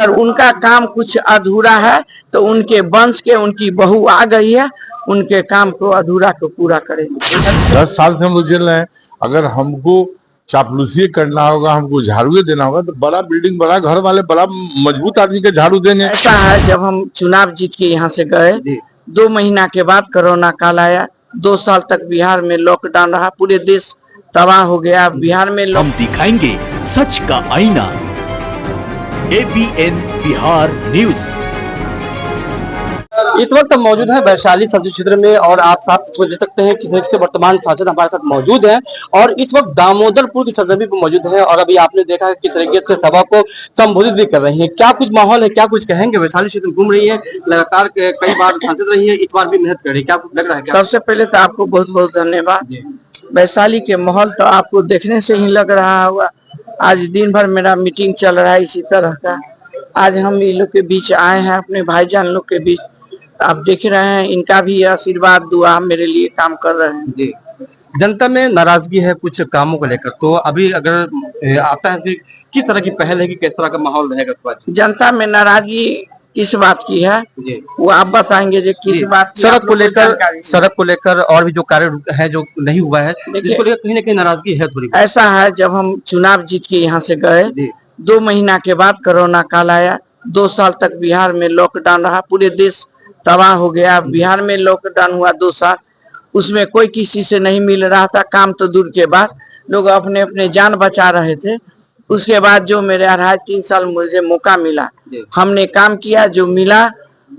अगर उनका काम कुछ अधूरा है तो उनके वंश के उनकी बहू आ गई है, उनके काम को अधूरा को पूरा करेंगे। 10 साल से हम लोग जेल रहे हैं। अगर हमको चापलूसी करना होगा, हमको झाड़ू देना होगा, तो बड़ा बिल्डिंग, बड़ा घर वाले, बड़ा मजबूत आदमी के झाड़ू देंगे। ऐसा है, जब हम चुनाव जीत के यहाँ से गए 2 महीना के बाद कोरोना काल आया। 2 साल तक बिहार में लॉकडाउन रहा, पूरे देश तबाह हो गया। बिहार में हम दिखाएंगे सच का आईना। ABN Bihar news. इस वक्त मौजूद है वैशाली संसदीय क्षेत्र में और आप साथ देख सकते हैं किस तरीके से वर्तमान सांसद हमारे साथ मौजूद हैं और इस वक्त दामोदरपुर की सरजमी पर मौजूद हैं और अभी आपने देखा है किस तरीके से सभा को संबोधित भी कर रही हैं। क्या कुछ माहौल है, क्या कुछ कहेंगे? वैशाली क्षेत्र में घूम रही है, लगातार कई बार सांसद रही है, इस बार भी मेहनत कर रही है, क्या कुछ लग रहा है? सबसे पहले तो आपको बहुत बहुत धन्यवाद। वैशाली के माहौल तो आपको देखने से ही लग रहा होगा। आज दिन भर मेरा मीटिंग चल रहा है इसी तरह का। आज हम इन लोग के बीच आए हैं, अपने भाईजान लोग के बीच। आप देख रहे हैं, इनका भी आशीर्वाद दुआ मेरे लिए काम कर रहे हैं। जी, जनता में नाराजगी है कुछ कामों को लेकर, तो अभी अगर आता है कि किस तरह की पहल है कि किस तरह का माहौल रहेगा? जनता में नाराजगी किस बात की है वो आप बताएंगे जो किस बात की? सड़क को लेकर और भी जो कार्य है जो नहीं हुआ है, इसको लेकर कहीं ना कहीं नाराजगी है थोड़ी। ऐसा है, जब हम चुनाव जीत के यहाँ से गए 2 महीना के बाद कोरोना काल आया। 2 साल तक बिहार में लॉकडाउन रहा, पूरे देश तबाह हो गया। बिहार में लॉकडाउन हुआ 2 साल, उसमें कोई किसी से नहीं मिल रहा था। काम तो दूर के बाद, लोग अपने अपने जान बचा रहे थे। उसके बाद जो मेरे 2.5-3 साल मुझे मौका मिला, हमने काम किया, जो मिला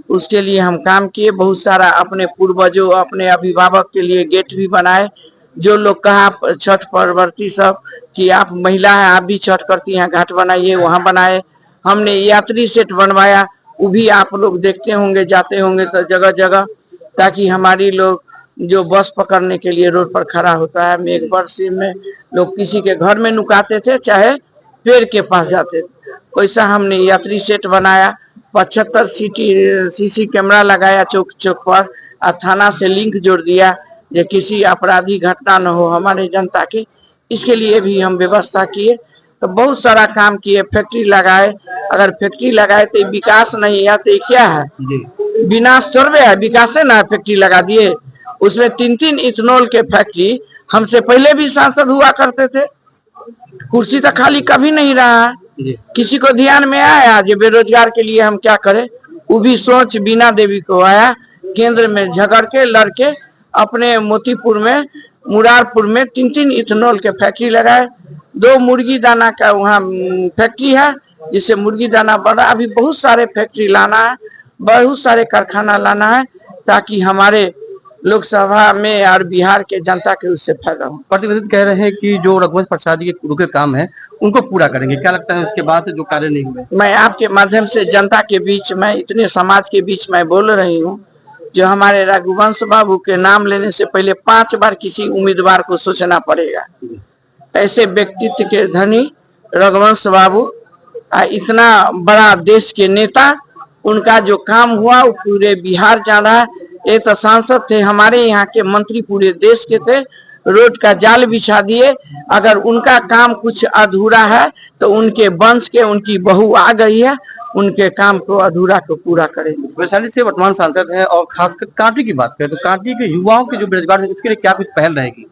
उसके लिए हम काम किए। बहुत सारा अपने पूर्वजों, अपने अभिभावक के लिए गेट भी बनाए। जो लोग कहा छठ परवर्ती सब कि आप महिला है, आप भी छठ करती हैं, घाट बनाइए, वहाँ बनाए। हमने यात्री सेट बनवाया, वो भी आप लोग देखते होंगे, जाते होंगे तो जगह जगह, ताकि हमारी लोग जो बस पकड़ने के लिए रोड पर खड़ा होता है, मेघ वर्षी में लोग किसी के घर में नुकाते थे, चाहे पेड़ के पास जाते थे, वैसा हमने यात्री सेट बनाया। 75 CC कैमरा लगाया चौक चौक पर और थाना से लिंक जोड़ दिया, जो किसी अपराधी घटना न हो हमारे जनता के। इसके लिए भी हम व्यवस्था किए। तो बहुत सारा काम किए, फैक्ट्री लगाए। अगर फैक्ट्री लगाए तो विकास नहीं है तो क्या है? विनाश थोड़े है, विकास है ना। फैक्ट्री लगा दिए, उसमें 3-3 इथेनॉल के फैक्ट्री हमसे पहले भी सांसद हुआ करते थे। कुर्सी तो खाली कभी नहीं रहा है। किसी को ध्यान में आया जो बेरोजगार के लिए हम क्या करें? वो भी सोच बीना देवी को आया, केंद्र में झगड़ के लड़के अपने मोतीपुर में, मुरारपुर में 3-3 इथेनॉल के फैक्ट्री लगाए। 2 मुर्गी दाना का वहाँ फैक्ट्री है, जिससे मुर्गी दाना बढ़ा। अभी बहुत सारे फैक्ट्री लाना है, बहुत सारे कारखाना लाना है, ताकि हमारे लोकसभा में और बिहार के जनता के उससे फायदा हो। प्रतिनिधि कह रहे हैं कि जो रघुवंश प्रसाद जी के रुके काम है उनको पूरा करेंगे, क्या लगता है उसके बाद से जो कार्य नहीं हुए? मैं आपके माध्यम से जनता के बीच में, इतने समाज के बीच में बोल रही हूँ, जो हमारे रघुवंश बाबू के नाम लेने से पहले 5 बार किसी उम्मीदवार को सोचना पड़ेगा। ऐसे व्यक्तित्व के धनी रघुवंश बाबू, इतना बड़ा देश के नेता, उनका जो काम हुआ वो पूरे बिहार जान रहा है। ये तो सांसद थे, हमारे यहाँ के मंत्री पूरे देश के थे, रोड का जाल बिछा दिए। अगर उनका काम कुछ अधूरा है तो उनके वंश के उनकी बहू आ गई है, उनके काम को अधूरा को पूरा करेंगे। वैशाली से वर्तमान सांसद है और खासकर कांटी की बात करें तो कांटी के युवाओं के जो बेरोजगार है उसके लिए क्या कुछ पहल रहेगी?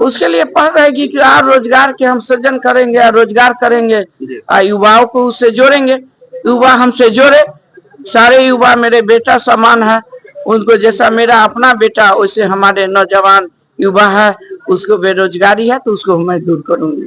उसके लिए पहल रहेगी कि रोजगार के हम सृजन करेंगे, रोजगार करेंगे, युवाओं को उससे जोड़ेंगे। युवा हमसे जोड़े, सारे युवा मेरे बेटा समान है, उनको जैसा मेरा अपना बेटा वैसे हमारे नौजवान युवा है। उसको बेरोजगारी है तो उसको मैं दूर करूंगी।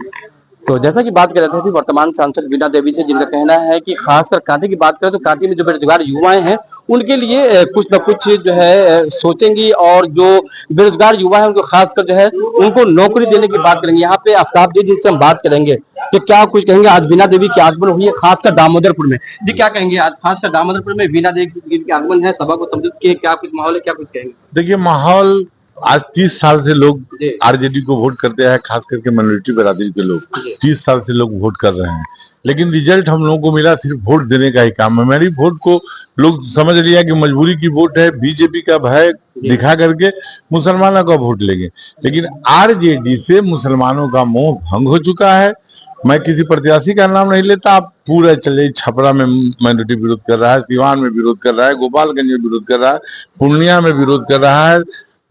तो जैसा कि बात कर रहे थे वर्तमान सांसद बीना देवी से, जिनका कहना है कि खासकर कांटी की बात करें तो कांटी में जो बेरोजगार युवाएं हैं उनके लिए कुछ न कुछ जो है सोचेंगी और जो बेरोजगार युवा है उनको खासकर जो है उनको नौकरी देने की बात करेंगे। यहाँ पे आफ्ताब जी जिनसे हम बात करेंगे कि क्या कुछ कहेंगे। आज बीना देवी की आगमन हुई है खासकर दामोदरपुर में, जी क्या कहेंगे? आज खासकर दामोदरपुर में बीना देवी की आगमन है, सभा को संबोधित किए, क्या कुछ माहौल है, क्या कुछ कहेंगे? देखिए, माहौल आज 30 साल से लोग आरजेडी को वोट करते हैं, खास करके माइनॉरिटी बिरादरी के लोग 30 साल से लोग वोट कर रहे हैं, लेकिन रिजल्ट हम लोगों को मिला सिर्फ वोट देने का ही काम है। मेरी वोट को लोग समझ लिया कि मजबूरी की वोट है, बीजेपी का भय दिखा करके मुसलमानों का वोट लेंगे, लेकिन आरजेडी से मुसलमानों का मोह भंग हो चुका है। मैं किसी प्रत्याशी का नाम नहीं लेता, आप पूरा चले छपरा में माइनॉरिटी विरोध कर रहा है, सीवान में विरोध कर रहा है, गोपालगंज में विरोध कर रहा है, पूर्णिया में विरोध कर रहा है,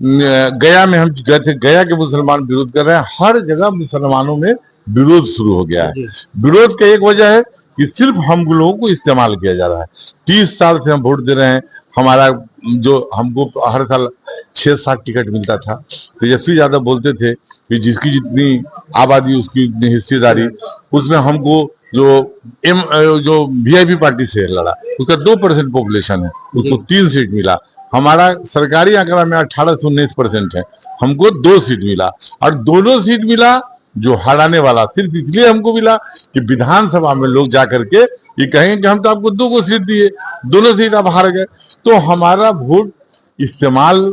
गया में हम गए थे, गया के मुसलमान विरोध कर रहे हैं। हर जगह मुसलमानों में विरोध शुरू हो गया है। विरोध का एक वजह है कि सिर्फ हम लोगों को इस्तेमाल किया जा रहा है। 30 साल से हम वोट दे रहे हैं, हमारा जो हमको हर साल 6-7 टिकट मिलता था। तेजस्वी यादव बोलते थे कि जिसकी जितनी आबादी उसकी जितनी हिस्सेदारी, उसमें हमको जो वीआईपी पार्टी से लड़ा उसका 2% पॉपुलेशन है, उसको 3 सीट मिला। हमारा सरकारी आंकड़ा में 18 से 19% है, हमको 2 सीट मिला। और दोनों सीट मिला जो हराने वाला सिर्फ इसलिए हमको मिला कि विधानसभा में लोग जाकर के ये कहेंगे कि हम तो आपको 2 सीट दिए, दोनों सीट आप हार गए। तो हमारा वोट इस्तेमाल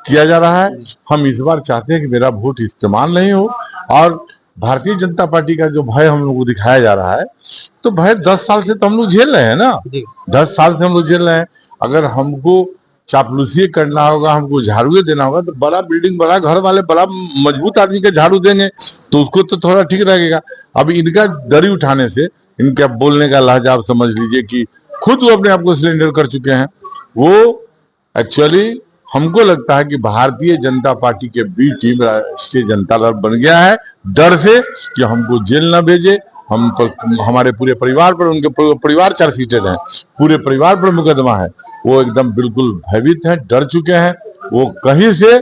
किया जा रहा है। हम इस बार चाहते हैं कि मेरा वोट इस्तेमाल नहीं हो। और भारतीय जनता पार्टी का जो भय हम लोग को दिखाया जा रहा है, तो भय 10 साल से तो हम लोग झेल रहे हैं ना, 10 साल से हम लोग झेल रहे हैं। अगर हमको चापलूसी करना होगा, हमको झाड़ू देना होगा, तो बड़ा बिल्डिंग, बड़ा घर वाले, बड़ा मजबूत आदमी के झाड़ू देंगे तो उसको तो थोड़ा ठीक रहेगा। अब इनका दरी उठाने से, इनका बोलने का लहजा आप समझ लीजिए कि खुद वो अपने आप को सिलेंडर कर चुके हैं। वो एक्चुअली हमको लगता है कि भारतीय जनता पार्टी के बी टीम राष्ट्रीय जनता दल बन गया है, डर से कि हमको जेल न भेजे। हम पर, हमारे पूरे परिवार पर, उनके परिवार चार्जशीटेड हैं, पूरे परिवार पर मुकदमा है। वो एकदम बिल्कुल भयभीत हैं, डर चुके हैं। वो कहीं से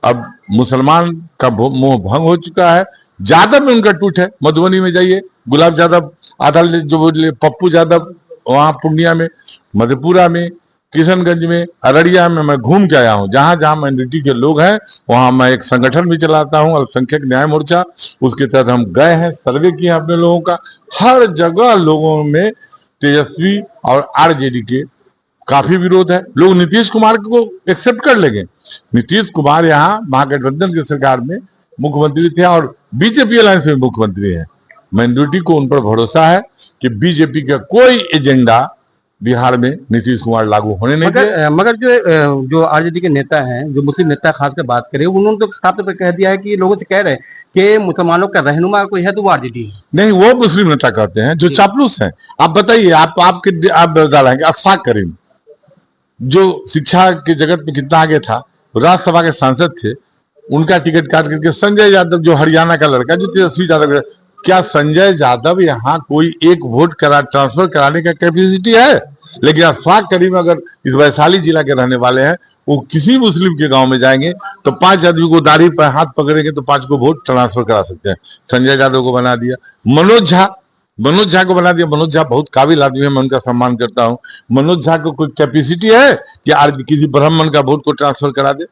अब मुसलमान का मोह भंग हो चुका है। यादव में उनका टूट है। मधुबनी में जाइए, गुलाब यादव आधा जो पप्पू यादव, वहां पूर्णिया में, मधेपुरा में, किशनगंज में, अररिया में मैं घूम के आया हूँ। जहां जहां माइनॉरिटी के लोग हैं वहां मैं एक संगठन भी चलाता हूँ, अल्पसंख्यक न्याय मोर्चा, उसके तहत हम गए हैं, सर्वे किए अपने लोगों का। हर जगह लोगों में तेजस्वी और आरजेडी के काफी विरोध है। लोग नीतीश कुमार को एक्सेप्ट कर लेंगे। नीतीश कुमार यहाँ महागठबंधन की सरकार में मुख्यमंत्री थे और बीजेपी अलायंस में मुख्यमंत्री है। माइनॉरिटी को उन पर भरोसा है कि बीजेपी का कोई एजेंडा बिहार में नीतीश कुमार लागू होने नहीं देंगे। मगर जो आरजेडी के नेता हैं, जो मुस्लिम नेता खासकर बात करें, उन्होंने तो साफ तौर पर कह दिया है कि लोगों से कह रहे हैं कि मुसलमानों का रहनुमा कोई है तो वो आरजेडी है। नहीं, वो मुस्लिम नेता कहते हैं जो चापलूस हैं। आप बताइए, आप डालेंगे अशफाक करीम, जो शिक्षा के जगत में कितना आगे था, राज्यसभा के सांसद थे, उनका टिकट काट करके संजय यादव, जो हरियाणा का लड़का, जो तेजस्वी यादव, क्या संजय यादव यहाँ कोई एक वोट ट्रांसफर कराने का कैपेसिटी है? लेकिन अशफाक करीम अगर इस वैशाली जिला के रहने वाले हैं, वो किसी मुस्लिम के गांव में जाएंगे तो 5 आदमी को दाढ़ी पर हाथ पकड़ेंगे तो 5 को वोट ट्रांसफर करा सकते हैं। संजय यादव को बना दिया। मनोज झा को बना दिया। मनोज झा बहुत काबिल आदमी है, मैं उनका सम्मान करता हूँ। मनोज झा को कोई कैपेसिटी है कि आज किसी ब्राह्मण का वोट को ट्रांसफर करा दे?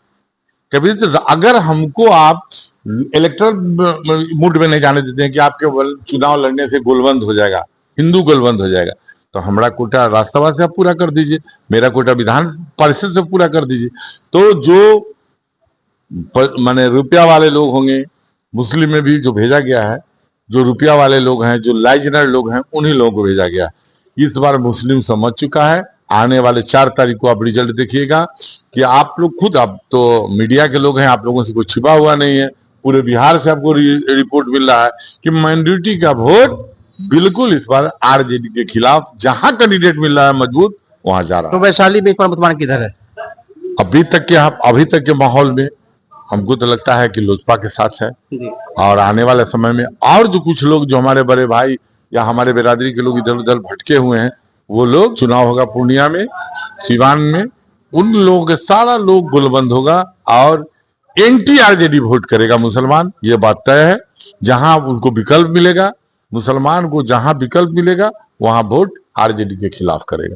कैपेसिटी? अगर हमको आप इलेक्ट्रल मूड में नहीं जाने देते हैं कि आपके चुनाव लड़ने से गोलबंद हो जाएगा, हिंदू गोलबंद हो जाएगा, तो हमारा कोटा राज्यसभा से आप पूरा कर दीजिए, मेरा कोटा विधान परिषद से पूरा कर दीजिए। तो जो माने रुपया वाले लोग होंगे, मुस्लिम में भी जो भेजा गया है, जो रुपया वाले लोग हैं, जो लाइजनर लोग हैं, उन्हीं लोगों को भेजा गया। इस बार मुस्लिम समझ चुका है। आने वाले 4 तारीख को आप रिजल्ट देखिएगा कि आप लोग खुद, आप तो मीडिया के लोग हैं, आप लोगों से कुछ छिपा हुआ नहीं है। पूरे बिहार से आपको रिपोर्ट मिल रहा है कि माइनॉरिटी का वोट बिल्कुल इस बार आरजेडी के खिलाफ, जहां कैंडिडेट मिल रहा है मजबूत, वहां जा रहा है। तो वैशाली में इस बार मतदान किधर है? अभी तक के माहौल में हमको तो लगता है कि लोजपा के साथ है। और आने वाले समय में और जो कुछ लोग, जो हमारे बड़े भाई या हमारे बिरादरी के लोग इधर उधर भटके हुए हैं, वो लोग, चुनाव होगा पूर्णिया में, सीवान में, उन लोगों के सारा लोग गोलबंद होगा और एंटी आरजेडी वोट करेगा मुसलमान। ये बात तय है। जहां उनको विकल्प मिलेगा, मुसलमान को जहां विकल्प मिलेगा, वहां वोट आरजेडी के खिलाफ करेगा।